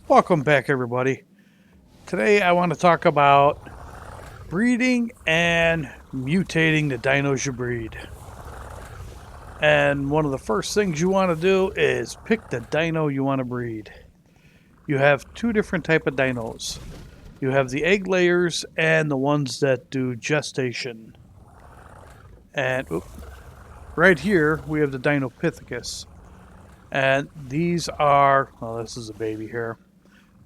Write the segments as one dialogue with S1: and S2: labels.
S1: Welcome back, everybody. Today I want to talk about breeding and mutating the dinos you breed. And one of the first things you want to do is pick the dino you want to breed. You have two different type of dinos. You have the egg layers and the ones that do gestation. And right here we have the Dinopithecus. And these are, well, this is a baby here.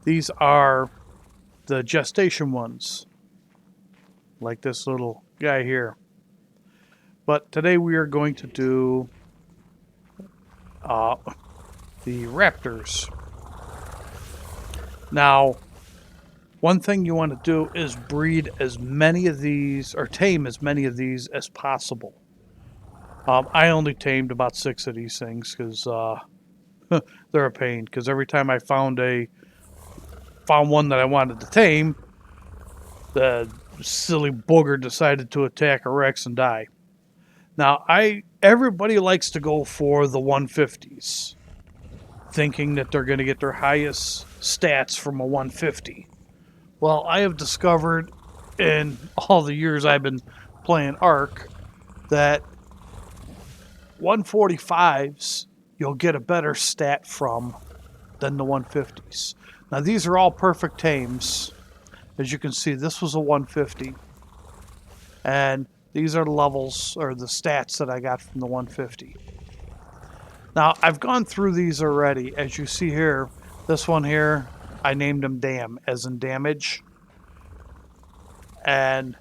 S1: These are the gestation ones, like this little guy here. But today we are going to do the raptors. Now, one thing you want to do is breed as many of these, or tame as many of these as possible. I only tamed about 6 of these things because they're a pain. Because every time I found one that I wanted to tame, the silly booger decided to attack a Rex and die. Now, everybody likes to go for the 150s, thinking that they're going to get their highest stats from a 150. Well, I have discovered in all the years I've been playing Ark that 145s you'll get a better stat from than the 150s. Now, these are all perfect tames. As you can see, this was a 150. And these are the levels or the stats that I got from the 150. Now, I've gone through these already. As you see here, this one here, I named him Dam, as in damage. And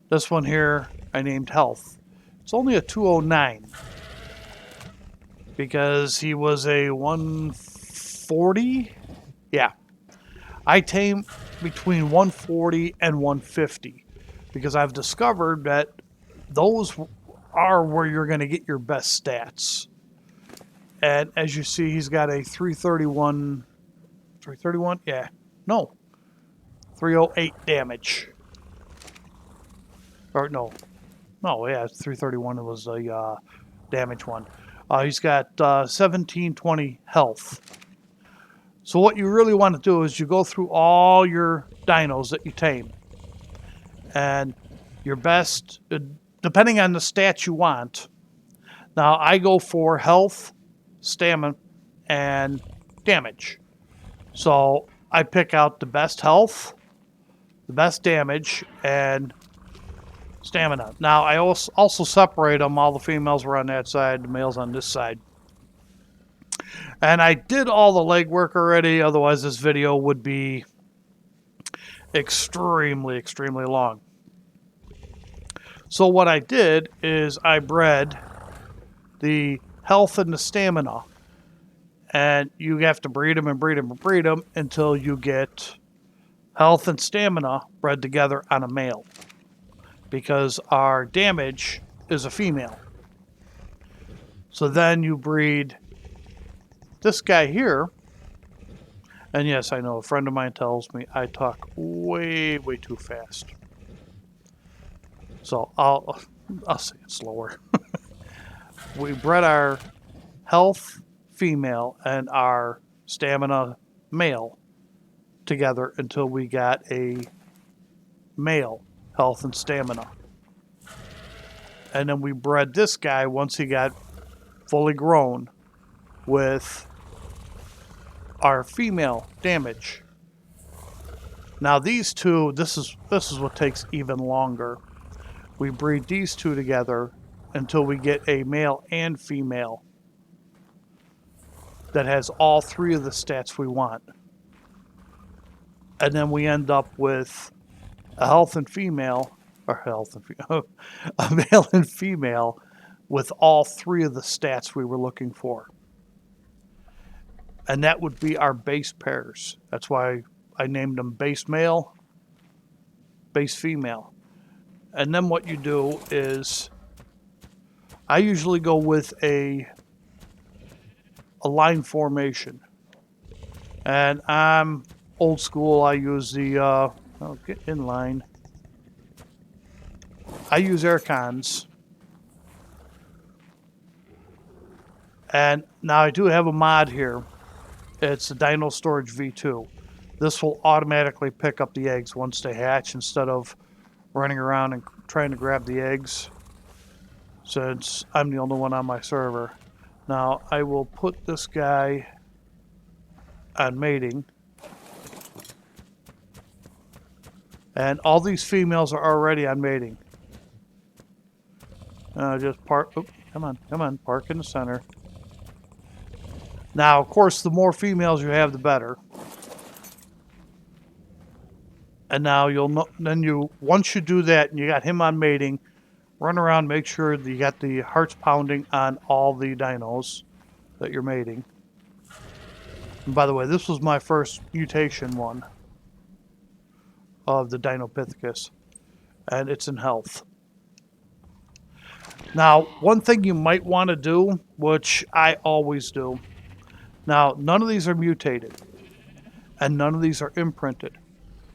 S1: this one here, I named Health. It's only a 209 because he was a 140. Yeah. I tame between 140 and 150 because I've discovered that those are where you're going to get your best stats. And as you see, he's got a 331. 331? Yeah. No. 308 damage. Or no. No, yeah, 331 was a damage one. He's got 1720 health. So what you really want to do is you go through all your dinos that you tame. And your best, depending on the stats you want. Now, I go for health, stamina, and damage. So I pick out the best health, the best damage, and stamina. Now, I also separate them. All the females were on that side, the males on this side. And I did all the legwork already, otherwise this video would be extremely, extremely long. So what I did is I bred the health and the stamina. And you have to breed them and breed them and breed them until you get health and stamina bred together on a male. Because our damage is a female. So then you breed this guy here. And yes, I know a friend of mine tells me I talk way, way too fast. So I'll say it slower. We bred our health female and our stamina male together until we got a male health and stamina. And then we bred this guy once he got fully grown with our female damage. Now these two, this is what takes even longer. We breed these two together until we get a male and female that has all 3 of the stats we want. And then we end up with a health and female, or health and female, a male and female with all 3 of the stats we were looking for. And that would be our base pairs. That's why I named them base male, base female. And then what you do is, I usually go with a line formation. And I'm old school. I use the, get in line. I use air cons. And now I do have a mod here It's the Dino Storage V2. This will automatically pick up the eggs once they hatch instead of running around and trying to grab the eggs, since I'm the only one on my server. Now I will put this guy on mating. And all these females are already on mating. Just park. Oh, come on, park in the center. Now, of course, the more females you have, the better. And now you'll know. Then once you do that, and you got him on mating, run around, make sure that you got the hearts pounding on all the dinos that you're mating. And by the way, this was my first mutation one of the Dinopithecus, and it's in health. Now, one thing you might want to do, which I always do. Now, none of these are mutated, and none of these are imprinted.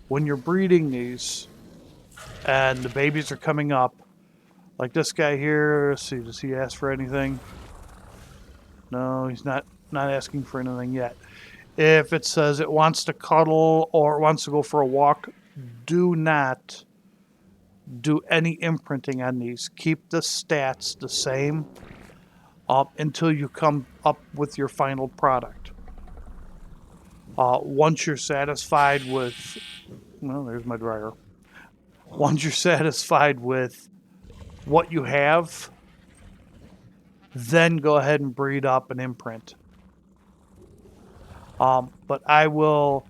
S1: When you're breeding these, and the babies are coming up, like this guy here, let's see, does he ask for anything? No, he's not asking for anything yet. If it says it wants to cuddle or it wants to go for a walk, do not do any imprinting on these. Keep the stats the same until you come up with your final product. Once you're satisfied with, well, there's my dryer. Once you're satisfied with what you have, then go ahead and breed up and imprint. But I will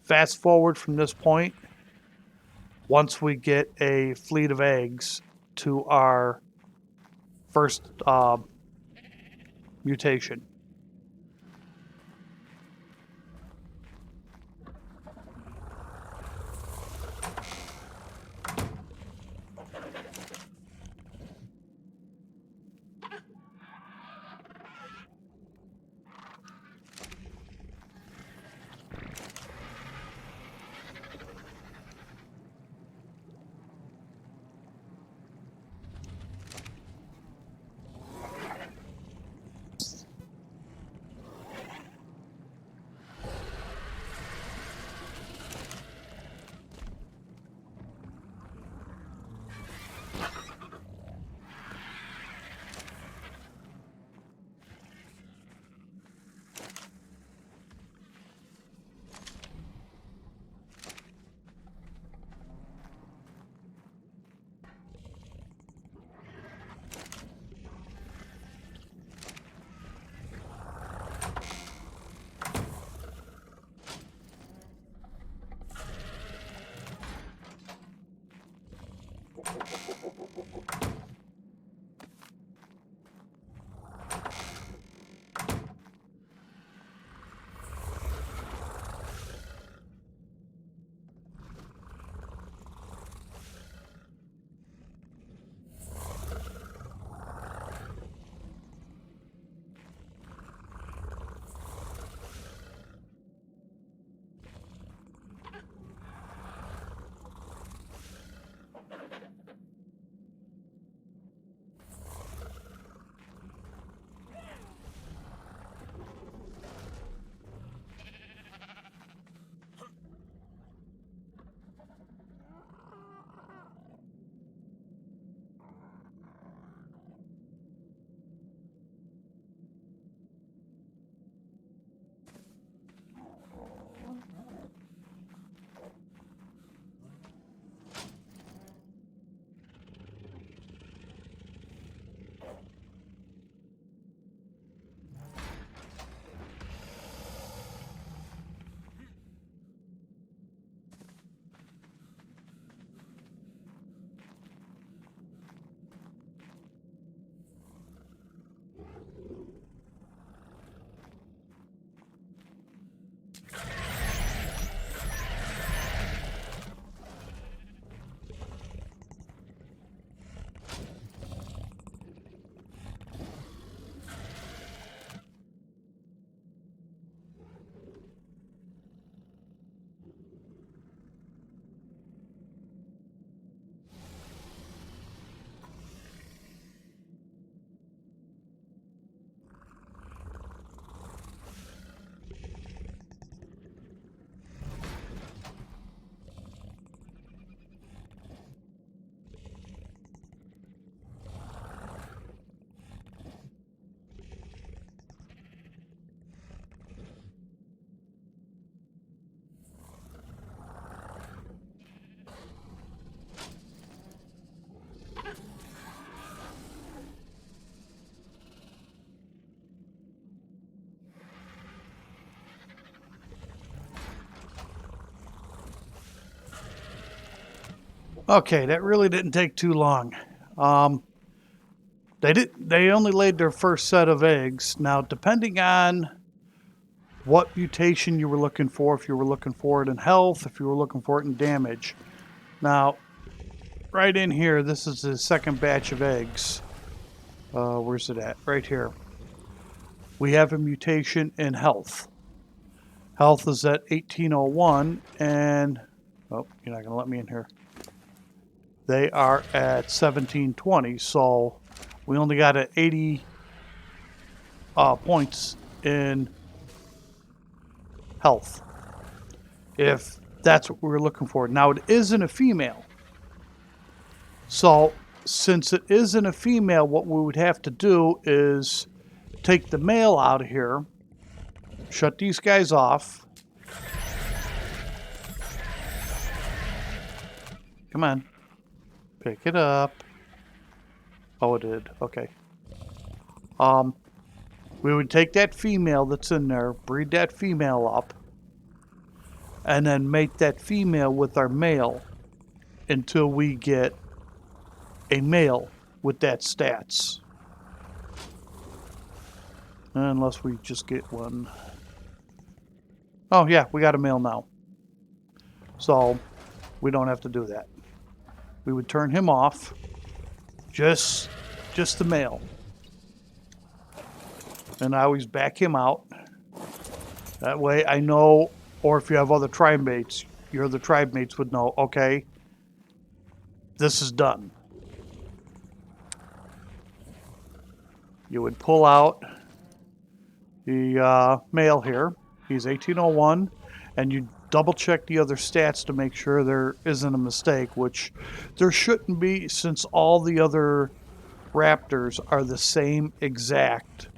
S1: fast forward from this point once we get a fleet of eggs to our first mutation. Okay, that really didn't take too long. They only laid their first set of eggs. Now, depending on what mutation you were looking for, if you were looking for it in health, if you were looking for it in damage. Now, right in here, this is the second batch of eggs. Where's it at? Right here. We have a mutation in health. Health is at 1801, and oh, you're not going to let me in here. They are at 1720, so we only got at 80 points in health, if that's what we're looking for. Now, it isn't a female. So, since it isn't a female, what we would have to do is take the male out of here, shut these guys off. Come on. Pick it up. Oh, it did. Okay. We would take that female that's in there, breed that female up, and then mate that female with our male until we get a male with that stats. Unless we just get one. Oh yeah, we got a male now. So we don't have to do that. We would turn him off. Just the male. And I always back him out. That way I know, or if you have other tribe mates, your other tribe mates would know, okay, this is done. You would pull out the male here. He's 1801, and you double check the other stats to make sure there isn't a mistake, which there shouldn't be, since all the other raptors are the same exact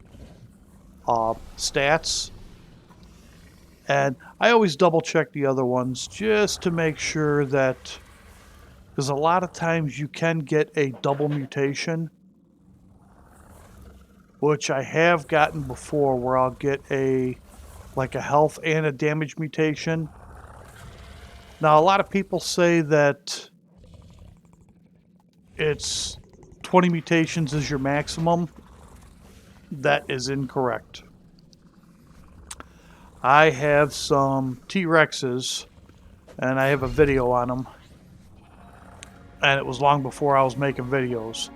S1: stats. And I always double check the other ones just to make sure that, because a lot of times you can get a double mutation, which I have gotten before, where I'll get like a health and a damage mutation. Now, a lot of people say that it's 20 mutations is your maximum. That is incorrect. I have some T-Rexes, and I have a video on them. And it was long before I was making videos.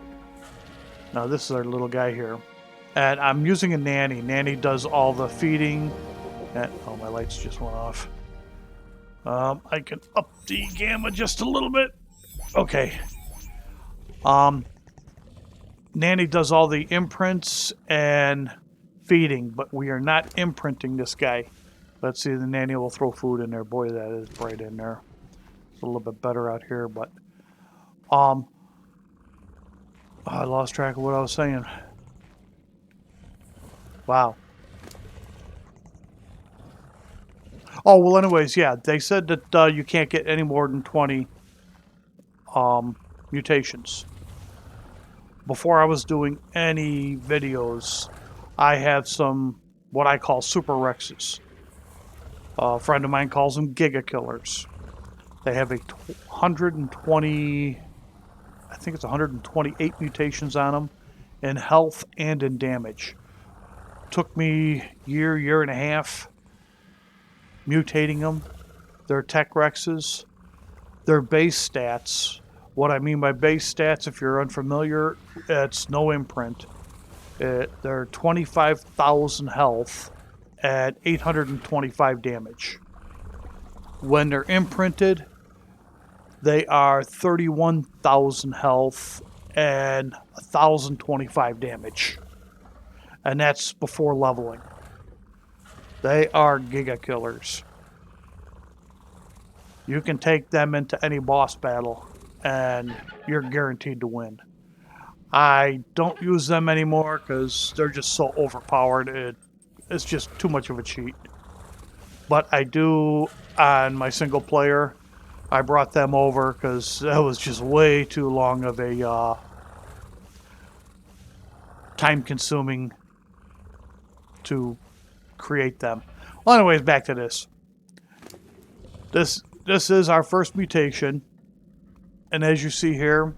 S1: Now, this is our little guy here. And I'm using a nanny. Nanny does all the feeding. And, oh, my lights just went off. I can up the gamma just a little bit. Okay. Nanny does all the imprints and feeding, but we are not imprinting this guy. Let's see, the nanny will throw food in there. Boy, that is bright in there. It's a little bit better out here, but I lost track of what I was saying. Wow. Oh, well, anyways, yeah, they said that you can't get any more than 20 mutations. Before I was doing any videos, I have some, what I call super Rexes. A friend of mine calls them Giga Killers. They have a 120, I think it's 128 mutations on them in health and in damage. Took me year and a half mutating them. They're Tech Rexes. Their base stats, what I mean by base stats, if you're unfamiliar, it's no imprint. They're 25,000 health at 825 damage. When they're imprinted, they are 31,000 health and 1,025 damage. And that's before leveling. They are Giga Killers. You can take them into any boss battle and you're guaranteed to win. I don't use them anymore because they're just so overpowered. It's just too much of a cheat. But I do on my single player. I brought them over because that was just way too long of a time-consuming to create them. Well, anyways, back to this. This is our first mutation. And as you see here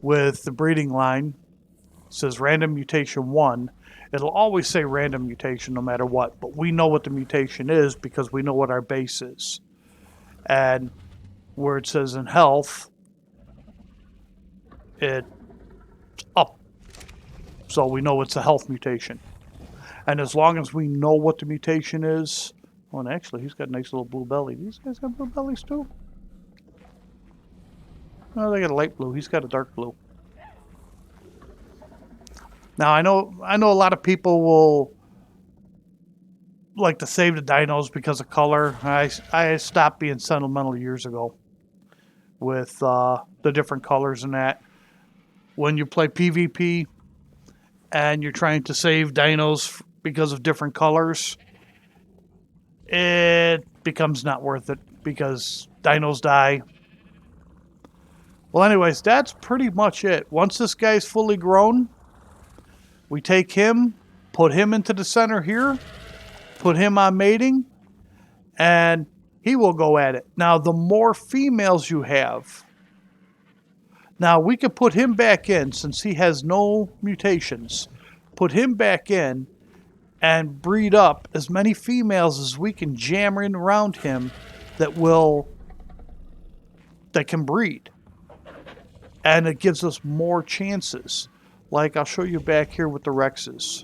S1: with the breeding line, it says random mutation 1. It'll always say random mutation no matter what, but we know what the mutation is because we know what our base is. And where it says in health, it's up. So we know it's a health mutation. And as long as we know what the mutation is, oh, and actually he's got a nice little blue belly. These guys have blue bellies too? Oh, they got a light blue. He's got a dark blue. Now I know a lot of people will like to save the dinos because of color. I stopped being sentimental years ago with the different colors and that. When you play PvP and you're trying to save dinos because of different colors, it becomes not worth it because dinos die. Well, anyways, that's pretty much it. Once this guy's fully grown, we take him, put him into the center here, put him on mating, and he will go at it. Now, the more females you have, now we could put him back in since he has no mutations. Put him back in and breed up as many females as we can jam in around him that can breed. And it gives us more chances. Like I'll show you back here with the Rexes.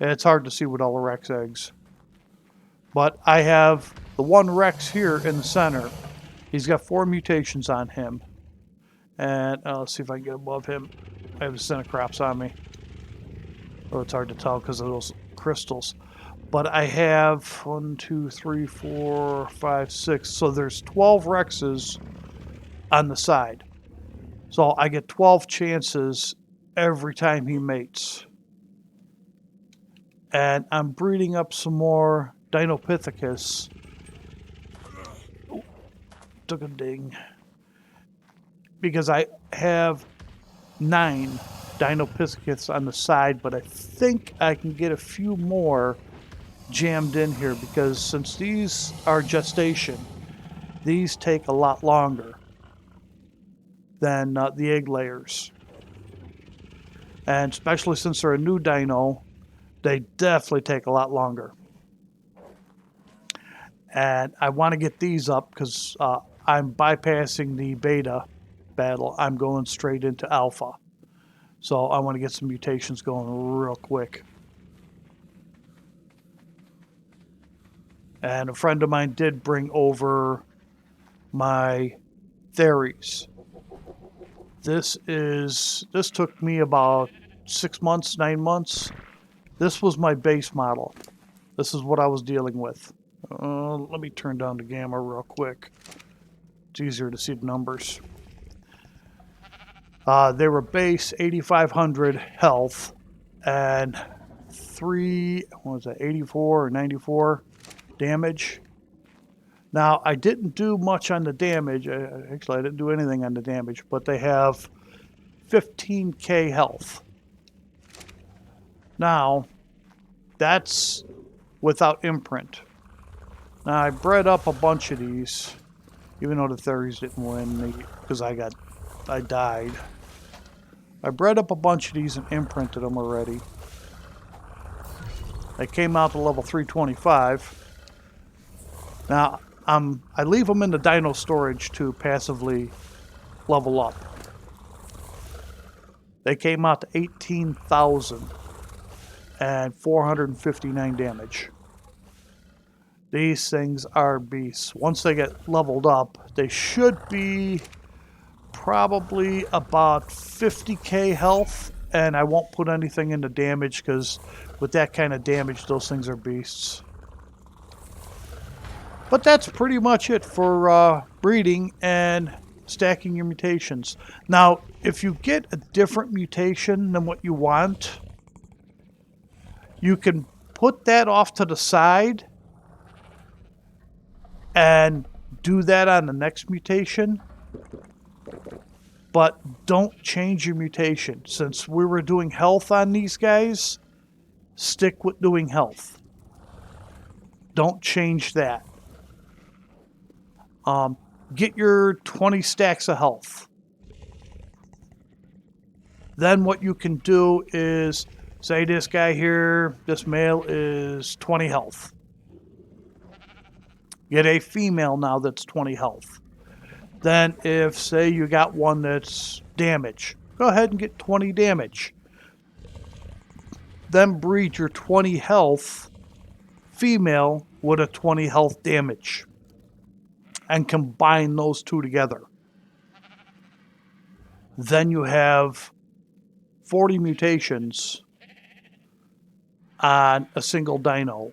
S1: And it's hard to see with all the Rex eggs. But I have the one Rex here in the center. He's got 4 mutations on him. And let's see if I can get above him. I have the Cinecrops on me. Oh, it's hard to tell because of those crystals. But I have 1, 2, 3, 4, 5, 6. So there's 12 Rexes on the side. So I get 12 chances every time he mates. And I'm breeding up some more Dinopithecus. Ooh, took a ding. Because I have 9 Dinopithecus on the side, but I think I can get a few more jammed in here because since these are gestation, these take a lot longer than the egg layers. And especially since they're a new dino, they definitely take a lot longer. And I want to get these up because I'm bypassing the beta battle. I'm going straight into alpha. So I want to get some mutations going real quick. And a friend of mine did bring over my theories. This took me about 6 months, 9 months. This was my base model. This is what I was dealing with. Let me turn down the gamma real quick. It's easier to see the numbers. They were base 8,500 health and 84 or 94 damage. Now, I didn't do much on the damage. Actually, I didn't do anything on the damage, but they have 15k health. Now, that's without imprint. Now, I bred up a bunch of these, even though the theories didn't win because I died. I bred up a bunch of these and imprinted them already. They came out to level 325. Now, I leave them in the dino storage to passively level up. They came out to 18,000 and 459 damage. These things are beasts. Once they get leveled up, they should be probably about 50k health, and I won't put anything into damage because with that kind of damage, those things are beasts. But that's pretty much it for breeding and stacking your mutations. Now, if you get a different mutation than what you want, you can put that off to the side and do that on the next mutation. But don't change your mutation. Since we were doing health on these guys, stick with doing health. Don't change that. get your 20 stacks of health. Then what you can do is, say this guy here, this male is 20 health. Get a female now that's 20 health. Then if, say, you got one that's damage, go ahead and get 20 damage. Then breed your 20 health female with a 20 health damage. And combine those two together. Then you have 40 mutations on a single dino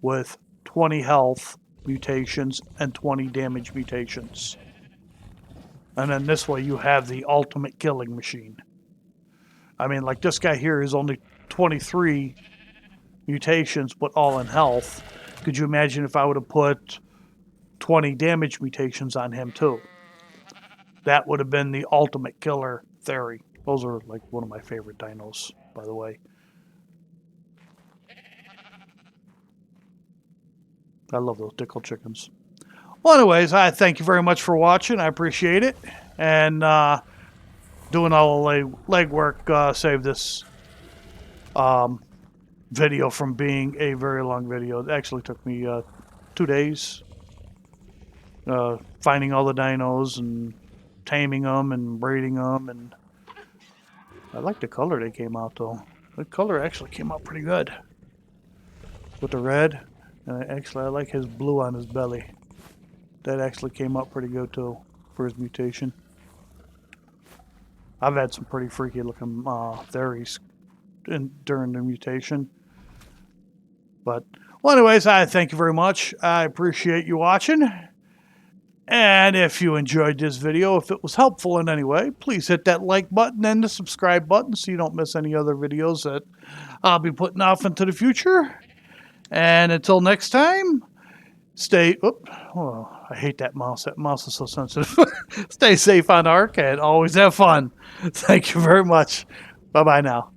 S1: with 20 health mutations and 20 damage mutations. And then this way you have the ultimate killing machine. I mean, like this guy here is only 23 mutations, but all in health. Could you imagine if I would have put 20 damage mutations on him too? That would have been the ultimate killer theory. Those are like one of my favorite dinos, by the way. I love those Dickel chickens. Well, anyways, I thank you very much for watching. I appreciate it. And doing all the legwork saved this video from being a very long video. It actually took me 2 days. Finding all the dinos and taming them and breeding them. And I like the color they came out, though. The color actually came out pretty good. With the red. And actually, I like his blue on his belly. That actually came out pretty good, too, for his mutation. I've had some pretty freaky looking theories during the mutation. But, well, anyways, I thank you very much. I appreciate you watching. And if you enjoyed this video, if it was helpful in any way, please hit that like button and the subscribe button so you don't miss any other videos that I'll be putting off into the future. And until next time, stay... Oh, I hate that mouse. That mouse is so sensitive. Stay safe on Ark and always have fun. Thank you very much. Bye-bye now.